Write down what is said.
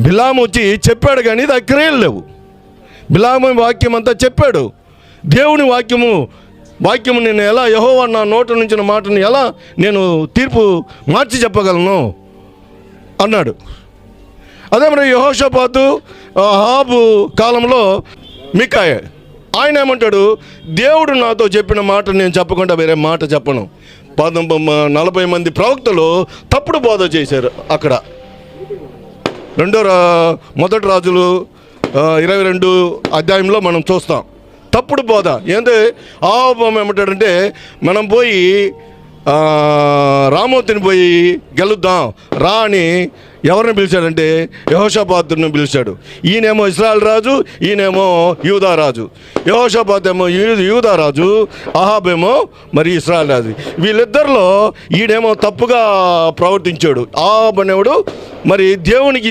బిలాము వచ్చి చెప్పాడు కానీ ఇది క్రియలు లేవు. బిలాము వాక్యం అంతా చెప్పాడు. దేవుని వాక్యము నేను ఎలా, యెహోవా నా నోట నుంచిన మాటను ఎలా నేను తీర్పు మార్చి చెప్పగలను అన్నాడు. అదే మరి యెహోషాపాతు అహాబు కాలంలో మికాయా, ఆయన ఏమంటాడు, దేవుడు నాతో చెప్పిన మాట నేను చెప్పకుండా వేరే మాట చెప్పను. 40 మంది ప్రవక్తలు తప్పుడు బోధ చేశారు అక్కడ. మొదటి రాజులు 22 అధ్యాయంలో మనం చూస్తాం తప్పుడు బోధ. ఏంటంటే ఆహాబు ఏమంటాడంటే, మనం పోయి రామోతిని పోయి గెలుద్దాం రా అని ఎవరిని పిలిచాడంటే యెహోషాపాతుని పిలిచాడు. ఈయనేమో ఇశ్రాయేల్ రాజు, ఈయనేమో యూదా రాజు. యెహోషాపాతు ఏమో యూదా రాజు, అహాబేమో మరి ఇశ్రాయేల్ రాజు. వీళ్ళిద్దరిలో ఈయనేమో తప్పుగా ప్రవర్తించాడు. అహాబు అనేవాడు మరి దేవునికి